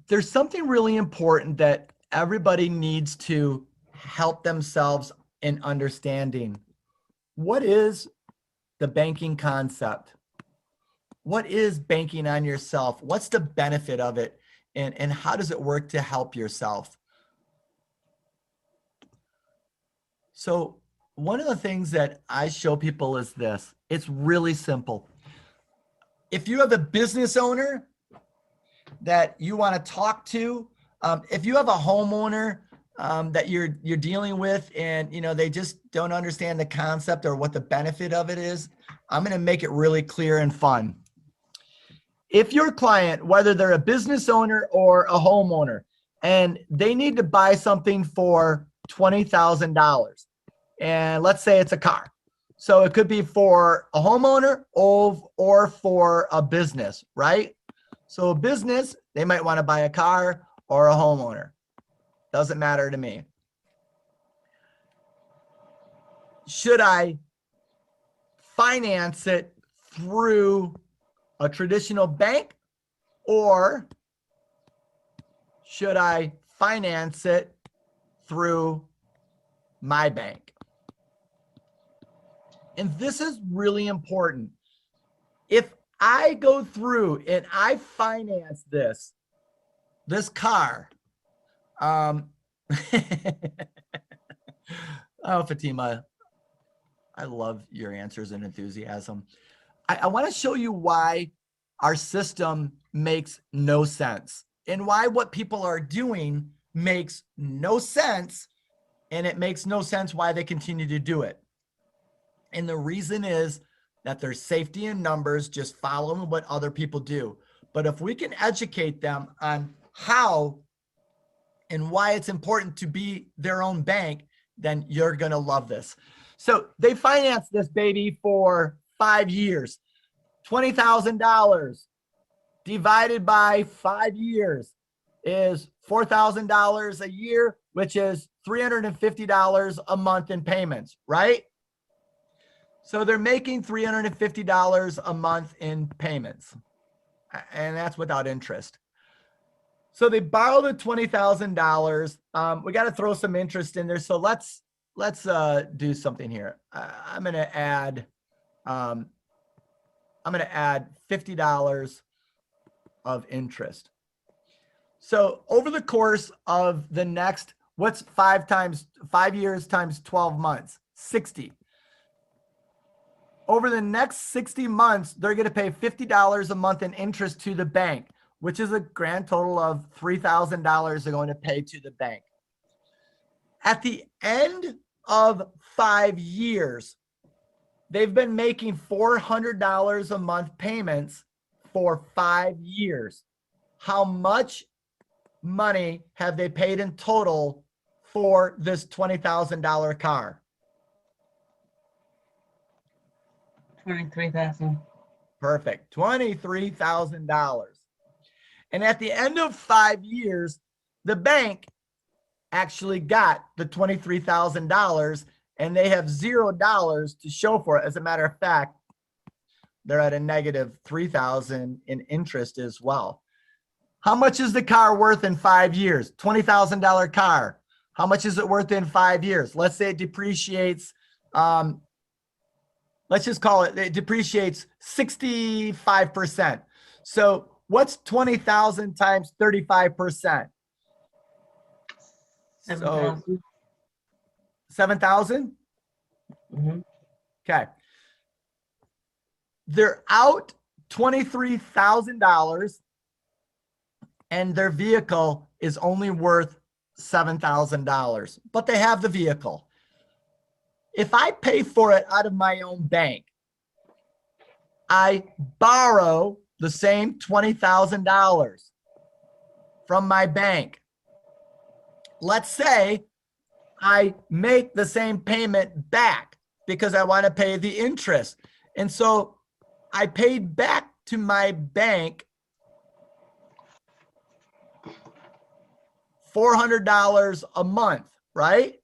there's something really important that everybody needs to help themselves in understanding. What is the banking concept? What is banking on yourself? What's the benefit of it? And how does it work to help yourself? So one of the things that I show people is this. It's really simple. If you have a business owner that you want to talk to, if you have a homeowner that you're dealing with and they just don't understand the concept or what the benefit of it is, I'm going to make it really clear and fun. If your client, whether they're a business owner or a homeowner, and they need to buy something for $20,000, and let's say it's a car. So it could be for a homeowner or for a business, right? So a business, they might want to buy a car or a homeowner. Doesn't matter to me. Should I finance it through a traditional bank, or should I finance it through my bank? And this is really important. If I go through and I finance this car, oh, Fatima, I love your answers and enthusiasm. I want to show you why our system makes no sense and why what people are doing makes no sense, and it makes no sense why they continue to do it. And the reason is that there's safety in numbers, just following what other people do. But if we can educate them on how and why it's important to be their own bank, then you're going to love this. So they financed this baby for 5 years. $20,000 divided by 5 years is $4,000 a year, which is $350 a month in payments, right? So they're making $350 a month in payments, and that's without interest. So they borrow the $20,000. We got to throw some interest in there. So let's do something here. I'm going to add $50 of interest. So over the course of the next, what's 5 years times 12 months? 60. Over the next 60 months, they're going to pay $50 a month in interest to the bank, which is a grand total of $3,000 they're going to pay to the bank. At the end of 5 years, they've been making $400 a month payments for 5 years. How much money have they paid in total for this $20,000 car? $23,000. Perfect. $23,000. And at the end of 5 years, the bank actually got the $23,000 and they have $0 to show for it. As a matter of fact, they're at a negative $3,000 in interest as well. How much is the car worth in 5 years? $20,000 car. How much is it worth in 5 years? Let's say it depreciates. Let's just call it depreciates 65%. So what's 20,000 times 35%? 7,000. So 7,000? Mm-hmm. Okay. They're out $23,000 and their vehicle is only worth $7,000, but they have the vehicle. If I pay for it out of my own bank, I borrow the same $20,000 from my bank. Let's say I make the same payment back because I want to pay the interest. And so I paid back to my bank $400 a month, right?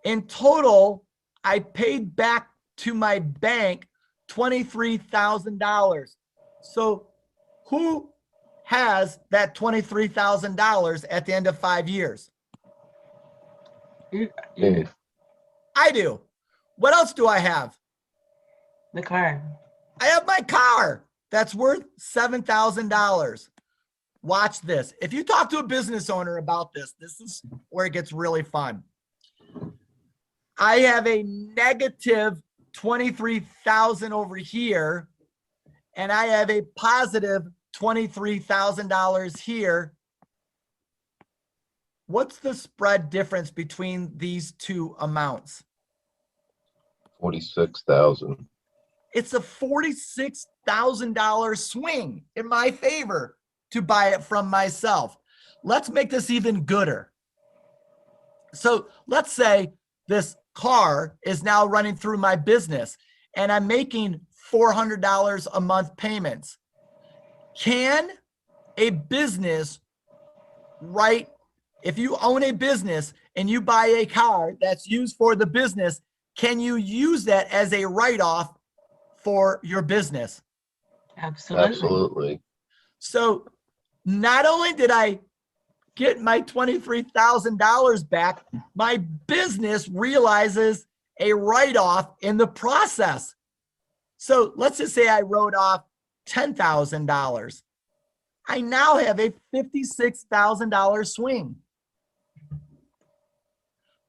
In total, I paid back to my bank $23,000. So who has that $23,000 at the end of 5 years? You, Me. I do. What else do I have? the car. I have my car that's worth $7,000. Watch this. If you talk to a business owner about this, this is where it gets really fun. I have a negative 23,000 over here, and I have a positive $23,000 here. What's the spread difference between these two amounts? 46,000. It's a $46,000 swing in my favor to buy it from myself. Let's make this even gooder. So let's say this car is now running through my business and I'm making $400 a month payments. Can a business if you own a business and you buy a car that's used for the business, can you use that as a write-off for your business? Absolutely. Absolutely. So not only did I get my $23,000 back, my business realizes a write-off in the process. So let's just say I wrote off $10,000. I now have a $56,000 swing.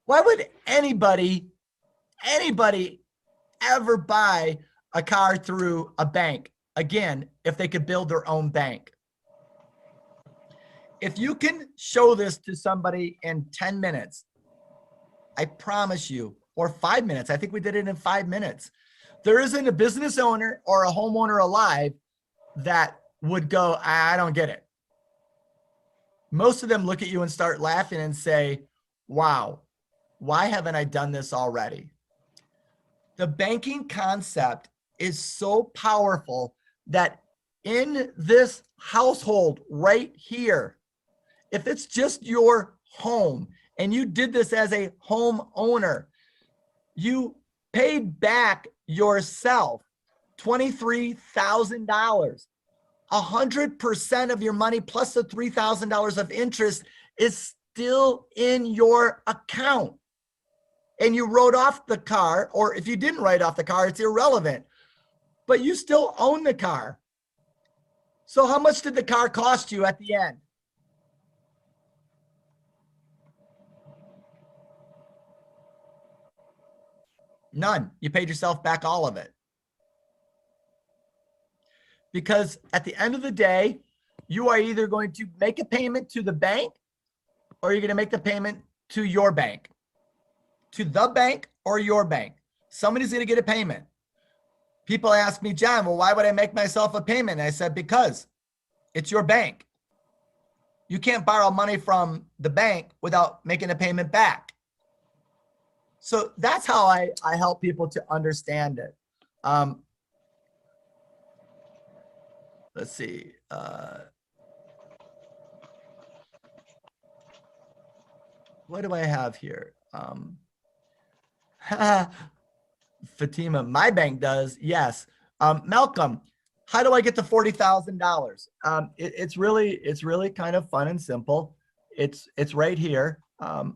Why would anybody ever buy a car through a bank? Again, if they could build their own bank. If you can show this to somebody in 10 minutes, I promise you, or 5 minutes, I think we did it in 5 minutes. There isn't a business owner or a homeowner alive that would go, I don't get it. Most of them look at you and start laughing and say, wow, why haven't I done this already? The banking concept is so powerful that in this household right here, if it's just your home and you did this as a homeowner, you paid back yourself $23,000. 100% of your money plus the $3,000 of interest is still in your account. And you wrote off the car, or if you didn't write off the car, it's irrelevant, but you still own the car. So how much did the car cost you at the end? None. You paid yourself back all of it. Because at the end of the day, you are either going to make a payment to the bank or you're going to make the payment to your bank, to the bank or your bank. Somebody's going to get a payment. People ask me, John, well, why would I make myself a payment? And I said, because it's your bank. You can't borrow money from the bank without making a payment back. So that's how I help people to understand it. Let's see. What do I have here? Fatima, my bank does. Yes. Malcolm, how do I get to $40,000? It's really kind of fun and simple. It's right here. I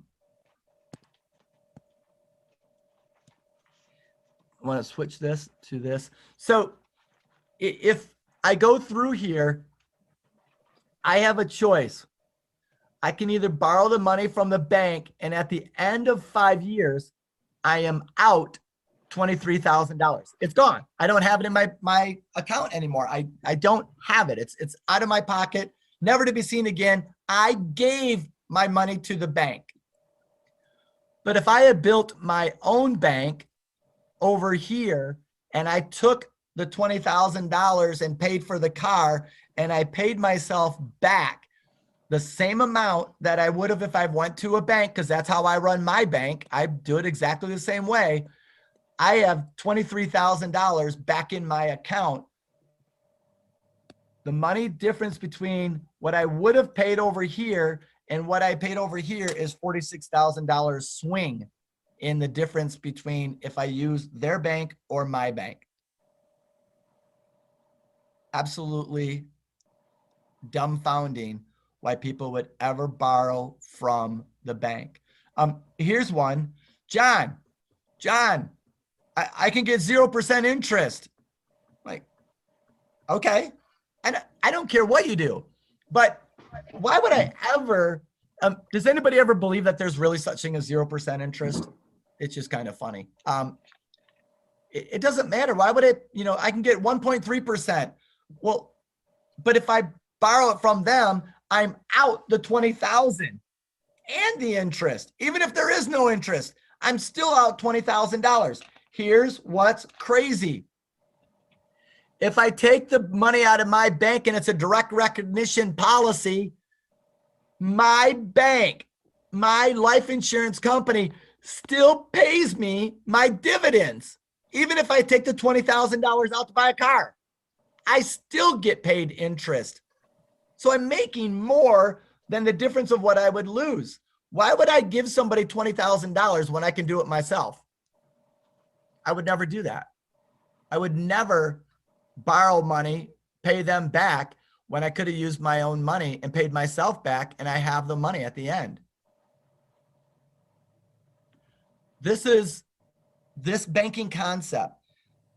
want to switch this to this. So if I go through here, I have a choice. I can either borrow the money from the bank, and at the end of 5 years, I am out $23,000. It's gone. I don't have it in my account anymore. I don't have it. It's out of my pocket, never to be seen again. I gave my money to the bank. But if I had built my own bank over here and I took the $20,000 and paid for the car, and I paid myself back the same amount that I would have if I went to a bank, because that's how I run my bank. I do it exactly the same way. I have $23,000 back in my account. The money difference between what I would have paid over here and what I paid over here is $46,000 swing in the difference between if I use their bank or my bank. Absolutely dumbfounding why people would ever borrow from the bank. Here's one. John, I can get 0% interest. Like, okay. And I don't care what you do, but why would I ever, does anybody ever believe that there's really such thing as 0% interest? It's just kind of funny. It doesn't matter. Why would it, I can get 1.3%. Well, but if I borrow it from them, I'm out the 20,000 and the interest. Even if there is no interest, I'm still out $20,000. Here's what's crazy. If I take the money out of my bank and it's a direct recognition policy, my bank, my life insurance company still pays me my dividends. Even if I take the $20,000 out to buy a car, I still get paid interest. So I'm making more than the difference of what I would lose. Why would I give somebody $20,000 when I can do it myself? I would never do that. I would never borrow money, pay them back when I could have used my own money and paid myself back, and I have the money at the end. This banking concept.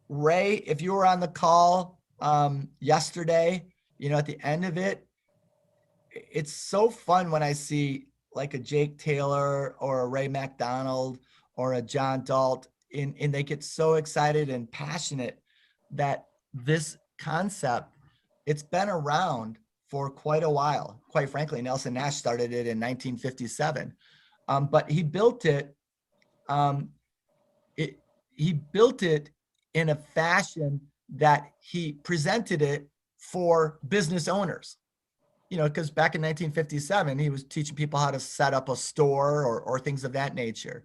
Ray, if you were on the call yesterday, at the end of it, it's so fun when I see like a Jake Taylor or a Ray McDonald or a John Dalt, and they get so excited and passionate that this concept, it's been around for quite a while. Quite frankly, Nelson Nash started it in 1957, but he built it. He built it in a fashion that he presented it for business owners. Because back in 1957, he was teaching people how to set up a store or things of that nature.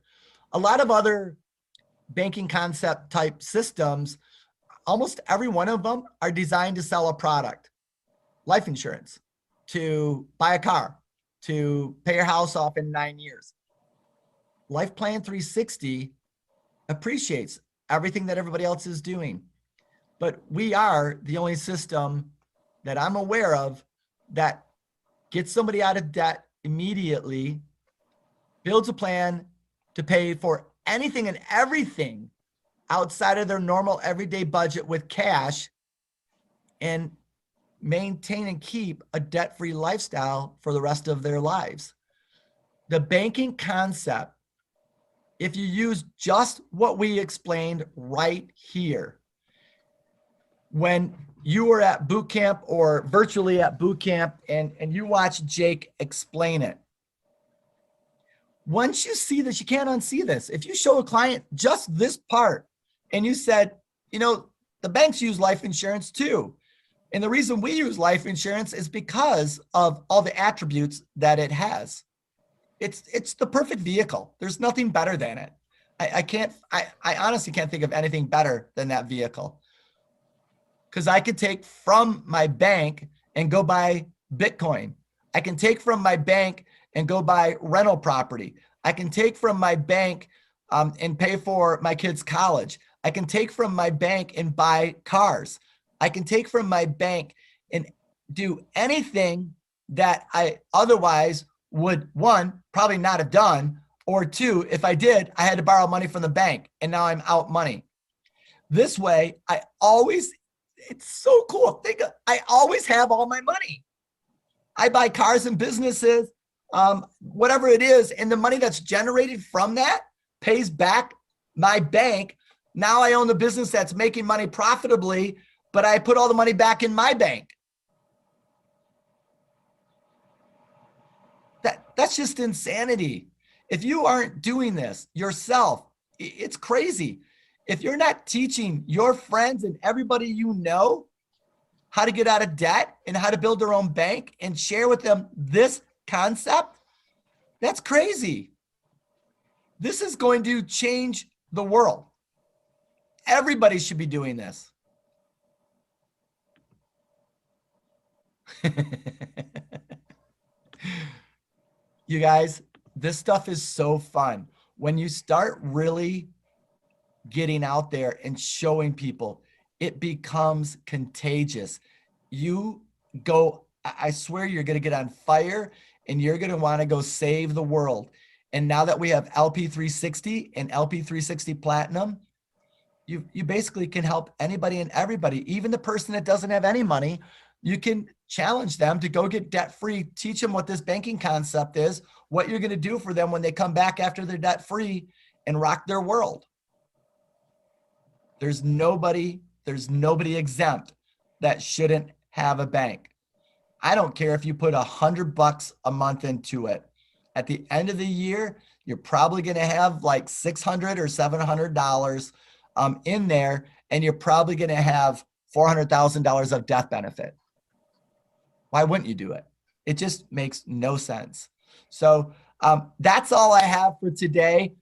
A lot of other banking concept type systems, almost every one of them are designed to sell a product. Life insurance, to buy a car, to pay your house off in 9 years. Life Plan 360 appreciates everything that everybody else is doing. But we are the only system that I'm aware of that gets somebody out of debt immediately, builds a plan to pay for anything and everything outside of their normal everyday budget with cash, and maintain and keep a debt-free lifestyle for the rest of their lives. The banking concept, if you use just what we explained right here, when you were at boot camp or virtually at boot camp and you watch Jake explain it, once you see this, you can't unsee this. If you show a client just this part and you said, the banks use life insurance too. And the reason we use life insurance is because of all the attributes that it has. It's the perfect vehicle. There's nothing better than it. I honestly can't think of anything better than that vehicle. Because I could take from my bank and go buy Bitcoin. I can take from my bank and go buy rental property. I can take from my bank and pay for my kids' college. I can take from my bank and buy cars. I can take from my bank and do anything that I otherwise would, one, probably not have done, or two, if I did, I had to borrow money from the bank and now I'm out money. This way, it's so cool. I always have all my money. I buy cars and businesses, whatever it is, and the money that's generated from that pays back my bank. Now I own the business that's making money profitably, but I put all the money back in my bank. That's just insanity. If you aren't doing this yourself, it's crazy. If you're not teaching your friends and everybody you know how to get out of debt and how to build their own bank and share with them this concept, that's crazy. This is going to change the world. Everybody should be doing this. You guys, this stuff is so fun. When you start really getting out there and showing people, it becomes contagious. You go I swear you're going to get on fire and you're going to want to go save the world. And now that we have LP360 and LP360 Platinum, you basically can help anybody and everybody, even the person that doesn't have any money. You can challenge them to go get debt free, teach them what this banking concept is, what you're going to do for them when they come back after they're debt free and rock their world. There's nobody exempt that shouldn't have a bank. I don't care if you put $100 a month into it. At the end of the year, you're probably going to have like $600 or $700 in there, and you're probably going to have $400,000 of death benefit. Why wouldn't you do it? It just makes no sense. So that's all I have for today.